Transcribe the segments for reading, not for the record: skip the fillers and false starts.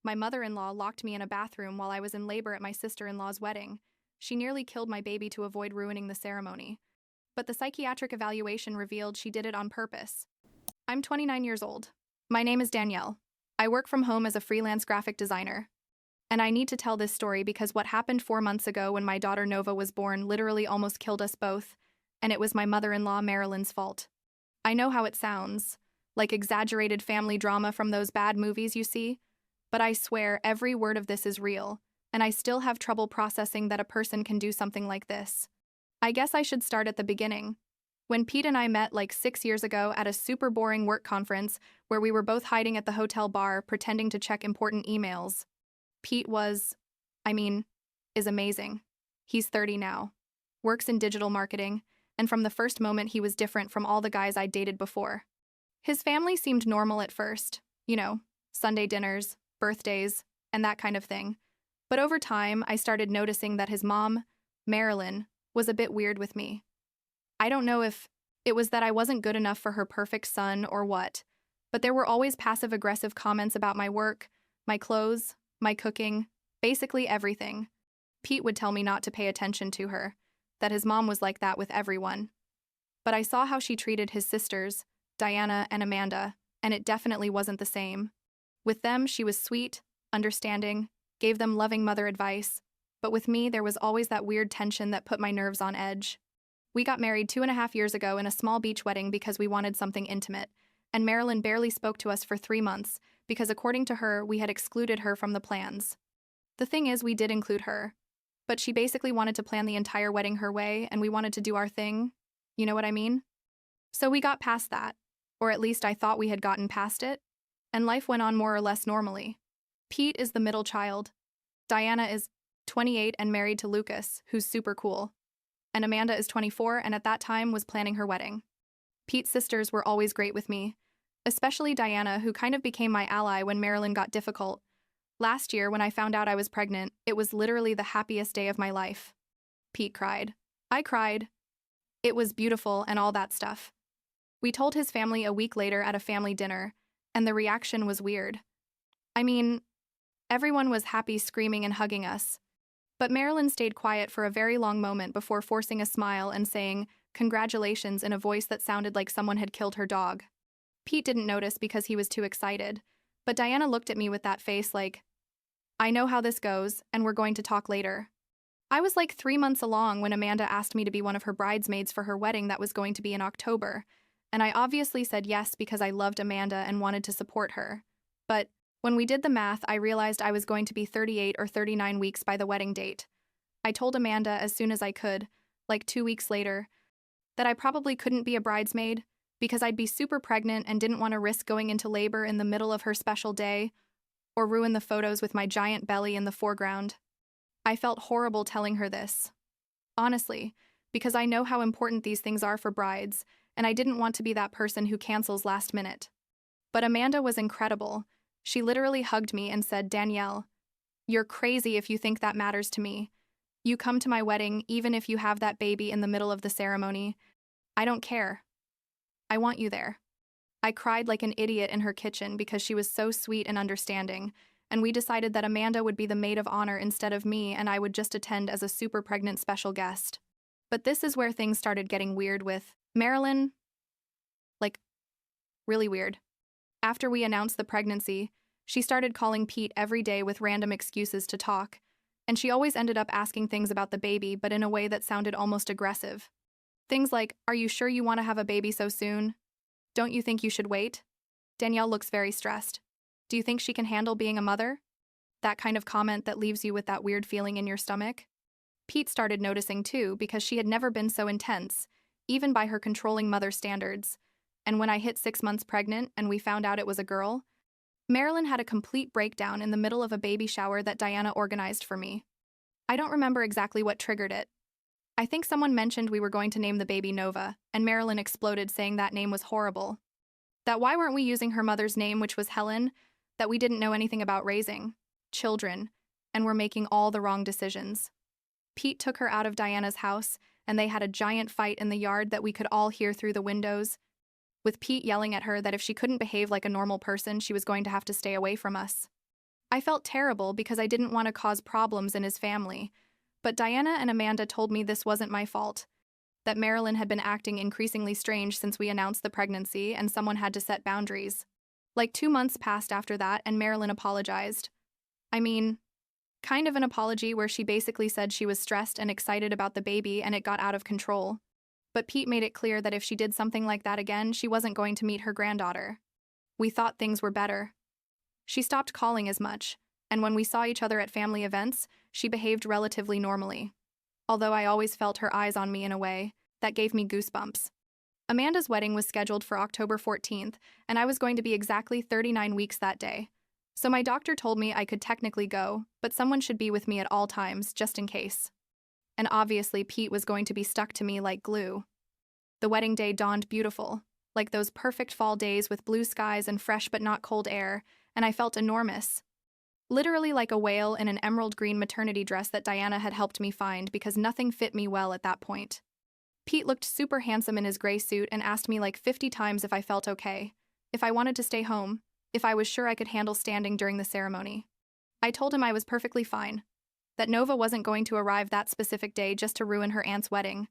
My mother-in-law locked me in a bathroom while I was in labor at my sister-in-law's wedding. She nearly killed my baby to avoid ruining the ceremony. But the psychiatric evaluation revealed she did it on purpose. I'm 29 years old. My name is Danielle. I work from home as a freelance graphic designer. And I need to tell this story because what happened 4 months ago when my daughter Nova was born literally almost killed us both, and it was my mother-in-law Marilyn's fault. I know how it sounds, like exaggerated family drama from those bad movies you see, but I swear every word of this is real, and I still have trouble processing that a person can do something like this. I guess I should start at the beginning. When Pete and I met like 6 years ago at a super boring work conference where we were both hiding at the hotel bar pretending to check important emails. Pete is amazing. He's 30 now, works in digital marketing, and from the first moment he was different from all the guys I'd dated before. His family seemed normal at first, Sunday dinners, birthdays, and that kind of thing. But over time, I started noticing that his mom, Marilyn, was a bit weird with me. I don't know if it was that I wasn't good enough for her perfect son or what, but there were always passive-aggressive comments about my work, my clothes, my cooking, basically everything. Pete would tell me not to pay attention to her, that his mom was like that with everyone. But I saw how she treated his sisters, Diana and Amanda, and it definitely wasn't the same. With them, she was sweet, understanding, gave them loving mother advice, but with me, there was always that weird tension that put my nerves on edge. We got married 2.5 years ago in a small beach wedding because we wanted something intimate, and Marilyn barely spoke to us for 3 months because according to her, we had excluded her from the plans. The thing is, we did include her, but she basically wanted to plan the entire wedding her way, and we wanted to do our thing. You know what I mean? So we got past that, or at least I thought we had gotten past it, and life went on more or less normally. Pete is the middle child. Diana is 28 and married to Lucas, who's super cool. And Amanda is 24 and at that time was planning her wedding. Pete's sisters were always great with me, especially Diana, who kind of became my ally when Marilyn got difficult. Last year, when I found out I was pregnant, it was literally the happiest day of my life. Pete cried. I cried. It was beautiful and all that stuff. We told his family a week later at a family dinner, and the reaction was weird. Everyone was happy, screaming and hugging us. But Marilyn stayed quiet for a very long moment before forcing a smile and saying, "Congratulations," in a voice that sounded like someone had killed her dog. Pete didn't notice because he was too excited, but Diana looked at me with that face like, "I know how this goes, and we're going to talk later." I was like 3 months along when Amanda asked me to be one of her bridesmaids for her wedding that was going to be in October, and I obviously said yes because I loved Amanda and wanted to support her. But when we did the math, I realized I was going to be 38 or 39 weeks by the wedding date. I told Amanda as soon as I could, like 2 weeks later, that I probably couldn't be a bridesmaid because I'd be super pregnant and didn't want to risk going into labor in the middle of her special day or ruin the photos with my giant belly in the foreground. I felt horrible telling her this. Honestly, because I know how important these things are for brides, and I didn't want to be that person who cancels last minute. But Amanda was incredible. She literally hugged me and said, "Danielle, you're crazy if you think that matters to me. You come to my wedding even if you have that baby in the middle of the ceremony. I don't care. I want you there." I cried like an idiot in her kitchen because she was so sweet and understanding, and we decided that Amanda would be the maid of honor instead of me and I would just attend as a super pregnant special guest. But this is where things started getting weird with Marilyn. Really weird. After we announced the pregnancy, she started calling Pete every day with random excuses to talk, and she always ended up asking things about the baby but in a way that sounded almost aggressive. Things like, "Are you sure you want to have a baby so soon? Don't you think you should wait? Danielle looks very stressed. Do you think she can handle being a mother?" That kind of comment that leaves you with that weird feeling in your stomach. Pete started noticing too because she had never been so intense, even by her controlling mother standards. And when I hit 6 months pregnant and we found out it was a girl, Marilyn had a complete breakdown in the middle of a baby shower that Diana organized for me. I don't remember exactly what triggered it. I think someone mentioned we were going to name the baby Nova, and Marilyn exploded saying that name was horrible. That why weren't we using her mother's name, which was Helen, that we didn't know anything about raising children, and were making all the wrong decisions. Pete took her out of Diana's house, and they had a giant fight in the yard that we could all hear through the windows, with Pete yelling at her that if she couldn't behave like a normal person, she was going to have to stay away from us. I felt terrible because I didn't want to cause problems in his family, but Diana and Amanda told me this wasn't my fault, that Marilyn had been acting increasingly strange since we announced the pregnancy and someone had to set boundaries. Like 2 months passed after that and Marilyn apologized. I mean, kind of an apology where she basically said she was stressed and excited about the baby and it got out of control. But Pete made it clear that if she did something like that again, she wasn't going to meet her granddaughter. We thought things were better. She stopped calling as much, and when we saw each other at family events, she behaved relatively normally. Although I always felt her eyes on me in a way that gave me goosebumps. Amanda's wedding was scheduled for October 14th, and I was going to be exactly 39 weeks that day. So my doctor told me I could technically go, but someone should be with me at all times, just in case. And obviously Pete was going to be stuck to me like glue. The wedding day dawned beautiful, like those perfect fall days with blue skies and fresh but not cold air, and I felt enormous. Literally like a whale in an emerald green maternity dress that Diana had helped me find because nothing fit me well at that point. Pete looked super handsome in his gray suit and asked me like 50 times if I felt okay, if I wanted to stay home, if I was sure I could handle standing during the ceremony. I told him I was perfectly fine, that Nova wasn't going to arrive that specific day just to ruin her aunt's wedding,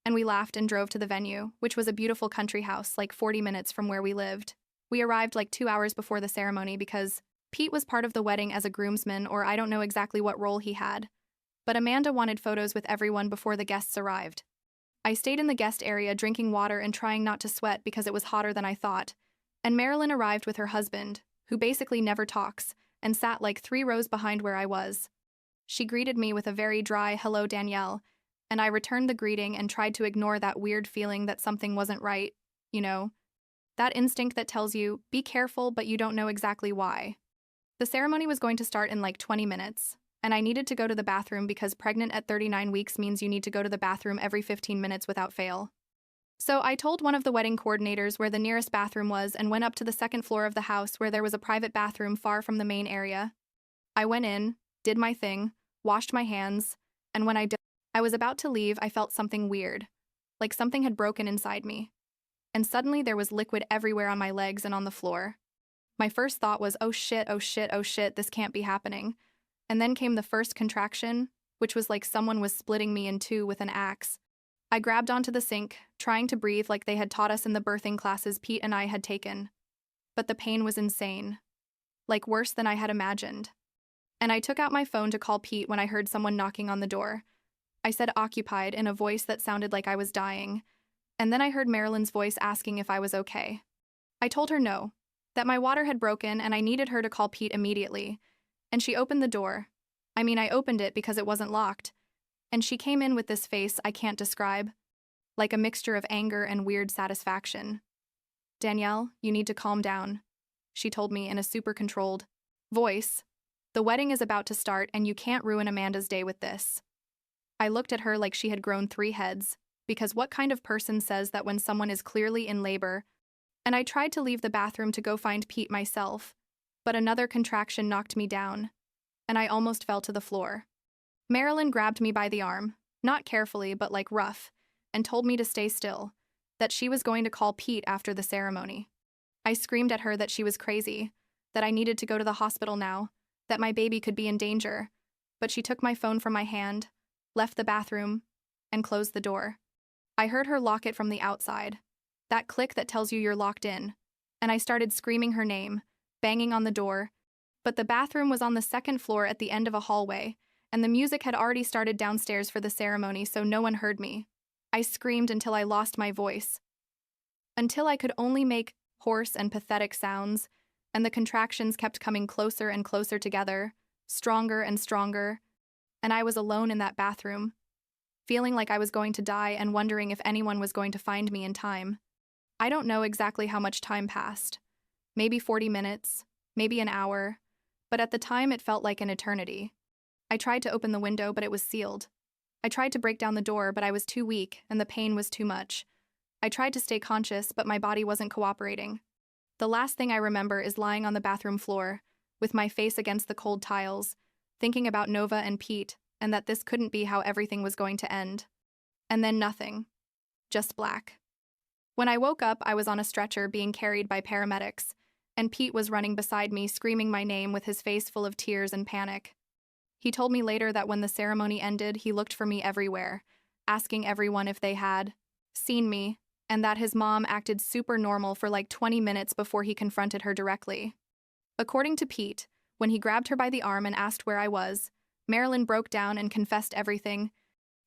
and we laughed and drove to the venue, which was a beautiful country house like 40 minutes from where we lived. We arrived like 2 hours before the ceremony because Pete was part of the wedding as a groomsman, or I don't know exactly what role he had. But Amanda wanted photos with everyone before the guests arrived. I stayed in the guest area drinking water and trying not to sweat because it was hotter than I thought. And Marilyn arrived with her husband, who basically never talks, and sat like 3 rows behind where I was. She greeted me with a very dry "Hello, Danielle," and I returned the greeting and tried to ignore that weird feeling that something wasn't right, you know? That instinct that tells you, be careful, but you don't know exactly why. The ceremony was going to start in like 20 minutes, and I needed to go to the bathroom because pregnant at 39 weeks means you need to go to the bathroom every 15 minutes without fail. So I told one of the wedding coordinators where the nearest bathroom was and went up to the second floor of the house where there was a private bathroom far from the main area. I went in, did my thing, washed my hands, and when I was about to leave, I felt something weird, like something had broken inside me. And suddenly there was liquid everywhere on my legs and on the floor. My first thought was, oh shit, oh shit, oh shit, this can't be happening. And then came the first contraction, which was like someone was splitting me in two with an axe. I grabbed onto the sink, trying to breathe like they had taught us in the birthing classes Pete and I had taken. But the pain was insane. Like worse than I had imagined. And I took out my phone to call Pete when I heard someone knocking on the door. I said occupied in a voice that sounded like I was dying. And then I heard Marilyn's voice asking if I was okay. I told her no, that my water had broken and I needed her to call Pete immediately. And she opened the door. I opened it because it wasn't locked. And she came in with this face I can't describe, like a mixture of anger and weird satisfaction. Danielle, you need to calm down, she told me in a super controlled voice. The wedding is about to start and you can't ruin Amanda's day with this. I looked at her like she had grown 3 heads, because what kind of person says that when someone is clearly in labor? And I tried to leave the bathroom to go find Pete myself, but another contraction knocked me down, and I almost fell to the floor. Marilyn grabbed me by the arm, not carefully but like rough, and told me to stay still, that she was going to call Pete after the ceremony. I screamed at her that she was crazy, that I needed to go to the hospital now, that my baby could be in danger, but she took my phone from my hand, left the bathroom, and closed the door. I heard her lock it from the outside, that click that tells you you're locked in, and I started screaming her name, banging on the door, but the bathroom was on the 2nd floor at the end of a hallway, and the music had already started downstairs for the ceremony, so no one heard me. I screamed until I lost my voice, until I could only make hoarse and pathetic sounds, and the contractions kept coming closer and closer together, stronger and stronger, and I was alone in that bathroom, feeling like I was going to die and wondering if anyone was going to find me in time. I don't know exactly how much time passed. Maybe 40 minutes, maybe an hour, but at the time it felt like an eternity. I tried to open the window, but it was sealed. I tried to break down the door, but I was too weak and the pain was too much. I tried to stay conscious, but my body wasn't cooperating. The last thing I remember is lying on the bathroom floor, with my face against the cold tiles, thinking about Nova and Pete, and that this couldn't be how everything was going to end. And then nothing. Just black. When I woke up, I was on a stretcher being carried by paramedics, and Pete was running beside me, screaming my name with his face full of tears and panic. He told me later that when the ceremony ended, he looked for me everywhere, asking everyone if they had seen me, and that his mom acted super normal for like 20 minutes before he confronted her directly. According to Pete, when he grabbed her by the arm and asked where I was, Marilyn broke down and confessed everything,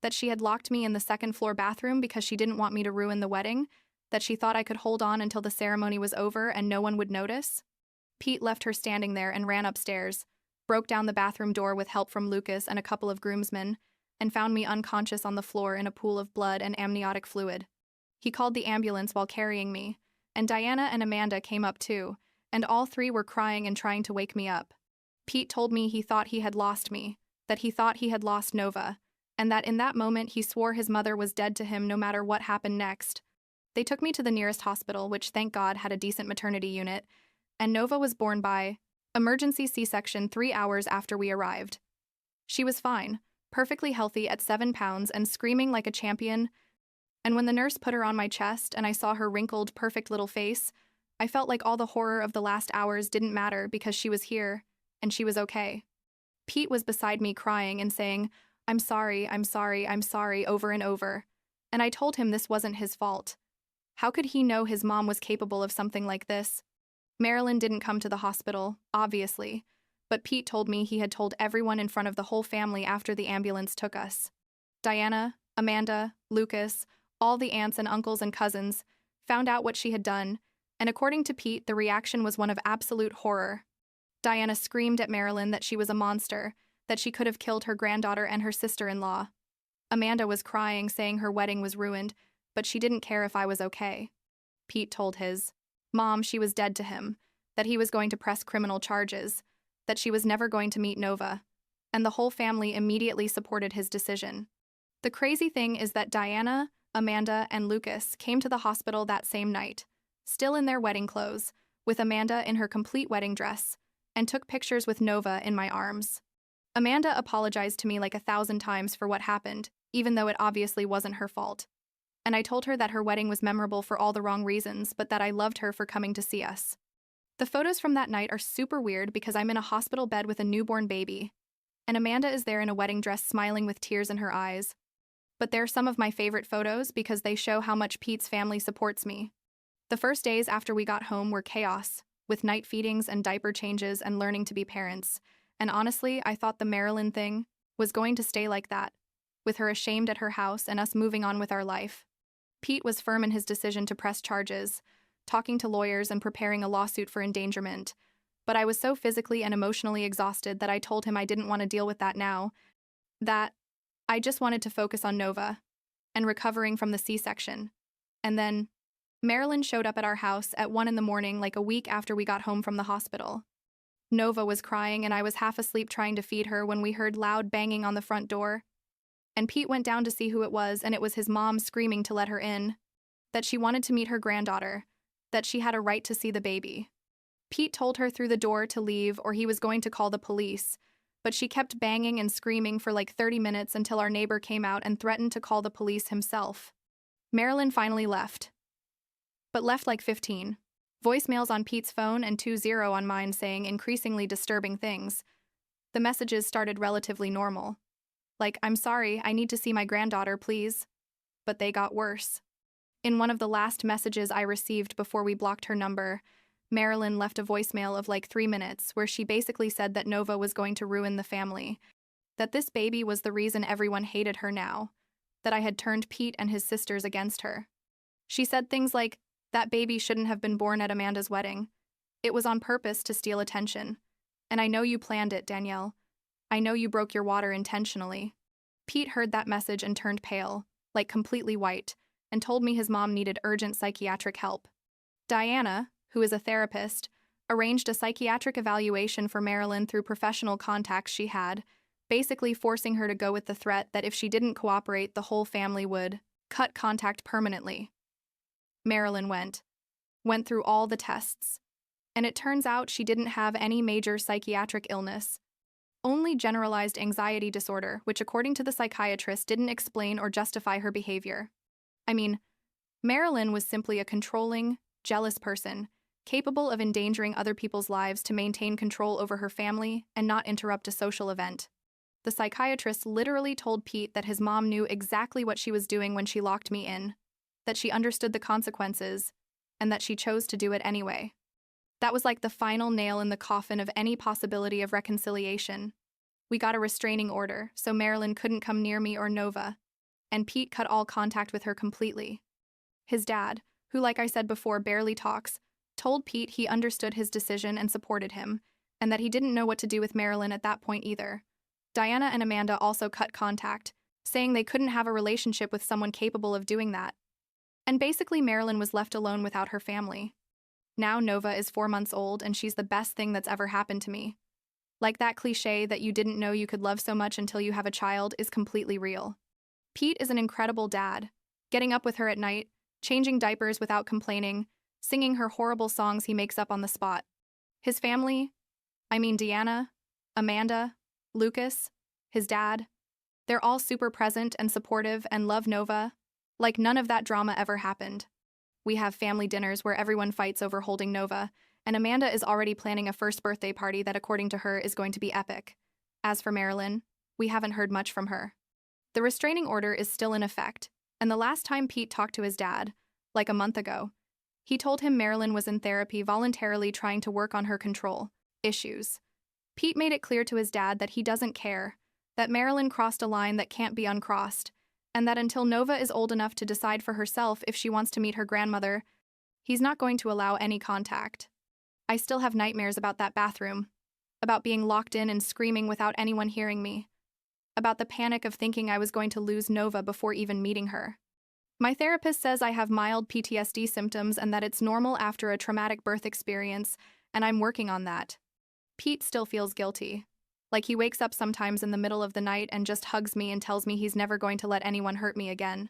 that she had locked me in the second-floor bathroom because she didn't want me to ruin the wedding, that she thought I could hold on until the ceremony was over and no one would notice. Pete left her standing there and ran upstairs, broke down the bathroom door with help from Lucas and a couple of groomsmen, and found me unconscious on the floor in a pool of blood and amniotic fluid. He called the ambulance while carrying me, and Diana and Amanda came up too, and all three were crying and trying to wake me up. Pete told me he thought he had lost me, that he thought he had lost Nova, and that in that moment he swore his mother was dead to him no matter what happened next. They took me to the nearest hospital, which thank God had a decent maternity unit, and Nova was born by emergency C-section 3 hours after we arrived. She was fine, perfectly healthy at 7 pounds and screaming like a champion, and when the nurse put her on my chest and I saw her wrinkled, perfect little face, I felt like all the horror of the last hours didn't matter because she was here, and she was okay. Pete was beside me crying and saying, I'm sorry, I'm sorry, I'm sorry, over and over, and I told him this wasn't his fault. How could he know his mom was capable of something like this? Marilyn didn't come to the hospital, obviously, but Pete told me he had told everyone in front of the whole family after the ambulance took us. Diana, Amanda, Lucas, all the aunts and uncles and cousins, found out what she had done, and according to Pete, the reaction was one of absolute horror. Diana screamed at Marilyn that she was a monster, that she could have killed her granddaughter and her sister-in-law. Amanda was crying, saying her wedding was ruined, but she didn't care if I was okay. Pete told his mom she was dead to him, that he was going to press criminal charges, that she was never going to meet Nova, and the whole family immediately supported his decision. The crazy thing is that Diana, Amanda, and Lucas came to the hospital that same night, still in their wedding clothes, with Amanda in her complete wedding dress, and took pictures with Nova in my arms. Amanda apologized to me like 1,000 times for what happened, even though it obviously wasn't her fault. And I told her that her wedding was memorable for all the wrong reasons, but that I loved her for coming to see us. The photos from that night are super weird because I'm in a hospital bed with a newborn baby, and Amanda is there in a wedding dress smiling with tears in her eyes. But they're some of my favorite photos because they show how much Pete's family supports me. The first days after we got home were chaos, with night feedings and diaper changes and learning to be parents, and honestly, I thought the Marilyn thing was going to stay like that, with her ashamed at her house and us moving on with our life. Pete was firm in his decision to press charges, talking to lawyers and preparing a lawsuit for endangerment, but I was so physically and emotionally exhausted that I told him I didn't want to deal with that now, that I just wanted to focus on Nova and recovering from the C-section. And then Marilyn showed up at our house at 1 a.m, like a week after we got home from the hospital. Nova was crying and I was half asleep trying to feed her when we heard loud banging on the front door. And Pete went down to see who it was, and it was his mom screaming to let her in, that she wanted to meet her granddaughter, that she had a right to see the baby. Pete told her through the door to leave or he was going to call the police, but she kept banging and screaming for like 30 minutes until our neighbor came out and threatened to call the police himself. Marilyn finally left. But left like 15 voicemails on Pete's phone and 20 on mine saying increasingly disturbing things. The messages started relatively normal. Like, I'm sorry, I need to see my granddaughter, please. But they got worse. In one of the last messages I received before we blocked her number, Marilyn left a voicemail of like 3 minutes where she basically said that Nova was going to ruin the family, that this baby was the reason everyone hated her now, that I had turned Pete and his sisters against her. She said things like, that baby shouldn't have been born at Amanda's wedding. It was on purpose to steal attention. And I know you planned it, Danielle. I know you broke your water intentionally. Pete heard that message and turned pale, like completely white, and told me his mom needed urgent psychiatric help. Diana, who is a therapist, arranged a psychiatric evaluation for Marilyn through professional contacts she had, basically forcing her to go with the threat that if she didn't cooperate, the whole family would cut contact permanently. Marilyn went through all the tests, and it turns out she didn't have any major psychiatric illness, only generalized anxiety disorder, which according to the psychiatrist didn't explain or justify her behavior. I mean, Marilyn was simply a controlling, jealous person, capable of endangering other people's lives to maintain control over her family and not interrupt a social event. The psychiatrist literally told Pete that his mom knew exactly what she was doing when she locked me in, that she understood the consequences, and that she chose to do it anyway. That was like the final nail in the coffin of any possibility of reconciliation. We got a restraining order, so Marilyn couldn't come near me or Nova, and Pete cut all contact with her completely. His dad, who, like I said before, barely talks, told Pete he understood his decision and supported him, and that he didn't know what to do with Marilyn at that point either. Diana and Amanda also cut contact, saying they couldn't have a relationship with someone capable of doing that. And basically Marilyn was left alone without her family. Now Nova is 4 months old and she's the best thing that's ever happened to me. Like that cliche that you didn't know you could love so much until you have a child is completely real. Pete is an incredible dad, getting up with her at night, changing diapers without complaining, singing her horrible songs he makes up on the spot. His family, Deanna, Amanda, Lucas, his dad, they're all super present and supportive and love Nova, like none of that drama ever happened. We have family dinners where everyone fights over holding Nova, and Amanda is already planning a first birthday party that, according to her, is going to be epic. As for Marilyn, we haven't heard much from her. The restraining order is still in effect, and the last time Pete talked to his dad, like a month ago, he told him Marilyn was in therapy voluntarily trying to work on her control issues. Pete made it clear to his dad that he doesn't care, that Marilyn crossed a line that can't be uncrossed, and that until Nova is old enough to decide for herself if she wants to meet her grandmother, he's not going to allow any contact. I still have nightmares about that bathroom, about being locked in and screaming without anyone hearing me, about the panic of thinking I was going to lose Nova before even meeting her. My therapist says I have mild PTSD symptoms and that it's normal after a traumatic birth experience, and I'm working on that. Pete still feels guilty. Like he wakes up sometimes in the middle of the night and just hugs me and tells me he's never going to let anyone hurt me again.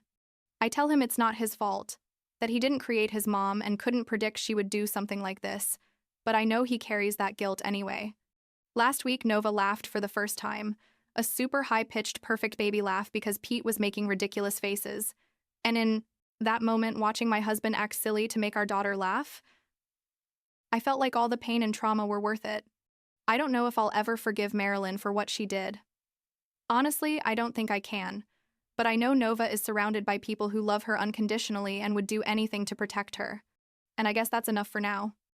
I tell him it's not his fault, that he didn't create his mom and couldn't predict she would do something like this, but I know he carries that guilt anyway. Last week, Nova laughed for the first time, a super high-pitched perfect baby laugh because Pete was making ridiculous faces. And in that moment, watching my husband act silly to make our daughter laugh, I felt like all the pain and trauma were worth it. I don't know if I'll ever forgive Marilyn for what she did. Honestly, I don't think I can, but I know Nova is surrounded by people who love her unconditionally and would do anything to protect her. And I guess that's enough for now.